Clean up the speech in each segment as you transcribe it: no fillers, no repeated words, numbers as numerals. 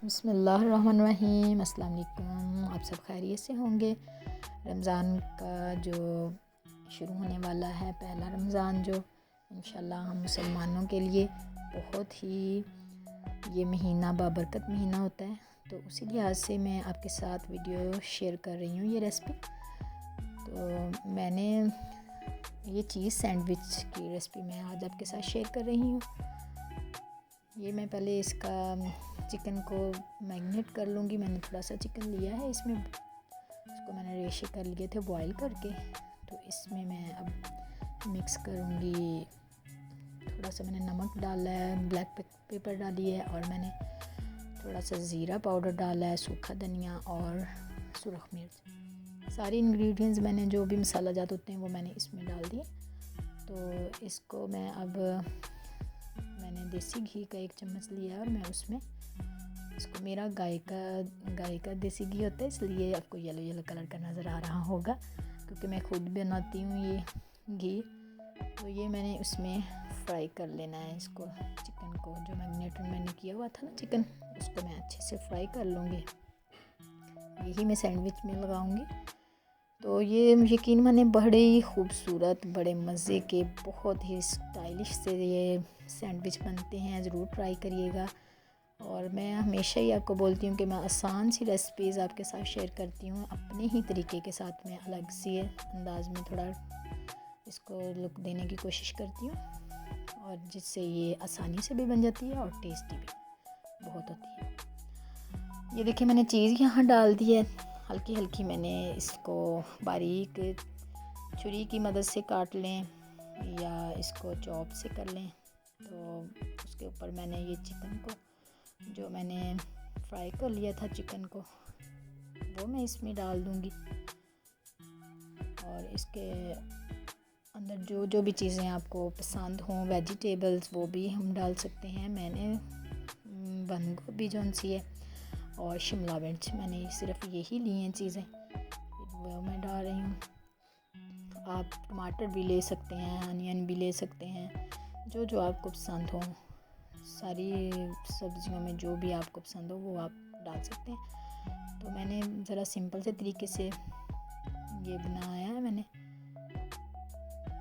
बिस्मिल्लाहिर्रहमानिर्रहीम। अस्सलाम वालेकुम। आप सब खैरियत से होंगे। रमज़ान का जो शुरू होने वाला है, पहला रमज़ान जो इंशाल्लाह हम मुसलमानों के लिए बहुत ही ये महीना बाबरकत महीना होता है, तो उसी लिहाज से मैं आपके साथ वीडियो शेयर कर रही हूँ। ये रेसिपी तो मैंने ये चीज़ सैंडविच की रेसिपी मैं आज आपके साथ शेयर कर रही हूँ। ये मैं पहले इसका चिकन को मैरिनेट कर लूँगी। मैंने थोड़ा सा चिकन लिया है, इसमें इसको मैंने रेशे कर लिए थे बॉईल करके। तो इसमें मैं अब मिक्स करूँगी। थोड़ा सा मैंने नमक डाला है, ब्लैक पेपर डाली है, और मैंने थोड़ा सा ज़ीरा पाउडर डाला है, सूखा धनिया और सुरख मिर्च। सारे इंग्रेडिएंट्स मैंने जो भी मसाला जात होते हैं वो मैंने इसमें डाल दिए। तो इसको मैं अब मैंने देसी घी का 1 चम्मच लिया और मैं उसमें इसको, मेरा गाय का देसी घी होता है, इसलिए आपको येलो येलो कलर का नज़र आ रहा होगा, क्योंकि मैं खुद बनाती हूँ ये घी। तो ये मैंने उसमें फ्राई कर लेना है इसको, चिकन को जो मैरिनेट मैंने किया हुआ था ना चिकन, उसको मैं अच्छे से फ्राई कर लूँगी। यही मैं सैंडविच में लगाऊँगी। तो ये यकीन माने बड़े ही खूबसूरत, बड़े मज़े के, बहुत ही स्टाइलिश से ये सैंडविच बनते हैं। ज़रूर ट्राई करिएगा। और मैं हमेशा ही आपको बोलती हूँ कि मैं आसान सी रेसिपीज़ आपके साथ शेयर करती हूँ, अपने ही तरीके के साथ मैं अलग से अंदाज में थोड़ा इसको लुक देने की कोशिश करती हूँ, और जिससे ये आसानी से भी बन जाती है और टेस्टी भी बहुत होती है। ये देखिए मैंने चीज़ यहाँ डाल दी है। हल्की हल्की मैंने इसको बारीक छुरी की मदद से काट लें या इसको चॉप से कर लें। तो उसके ऊपर मैंने ये चिकन को, जो मैंने फ्राई कर लिया था चिकन को, वो मैं इसमें डाल दूँगी। और इसके अंदर जो जो भी चीज़ें आपको पसंद हों, वेजिटेबल्स, वो भी हम डाल सकते हैं। मैंने बंद गोभी जौन सी है और शिमला मिर्च, मैंने सिर्फ यही ली हैं चीज़ें, वो मैं डाल रही हूँ। आप टमाटर भी ले सकते हैं, अनियन भी ले सकते हैं, जो जो आपको पसंद हो। सारी सब्जियों में जो भी आपको पसंद हो वो आप डाल सकते हैं। तो मैंने ज़रा सिंपल से तरीके से ये बनाया है मैंने।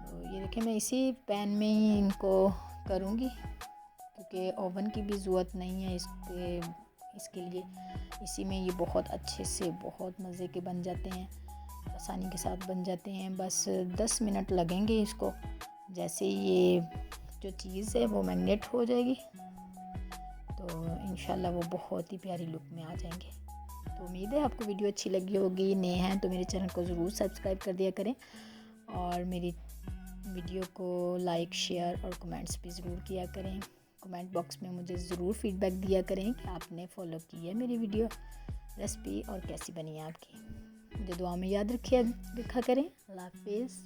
तो ये देखिए मैं इसी पैन में ही इनको करूँगी, क्योंकि ओवन की भी ज़रूरत नहीं है इसके लिए। इसी में ये बहुत अच्छे से, बहुत मज़े के बन जाते हैं, आसानी के साथ बन जाते हैं। बस 10 मिनट लगेंगे इसको। जैसे ये जो चीज़ है वो मैरिनेट हो जाएगी, तो इंशाल्लाह वो बहुत ही प्यारी लुक में आ जाएंगे। तो उम्मीद है आपको वीडियो अच्छी लगी होगी। नए हैं तो मेरे चैनल को ज़रूर सब्सक्राइब कर दिया करें, और मेरी वीडियो को लाइक, शेयर और कमेंट्स भी ज़रूर किया करें। कमेंट बॉक्स में मुझे ज़रूर फीडबैक दिया करें कि आपने फॉलो की है मेरी वीडियो रेसिपी और कैसी बनी है आपकी। मुझे दुआ में याद रखा करें। अल्लाह हाफिज़।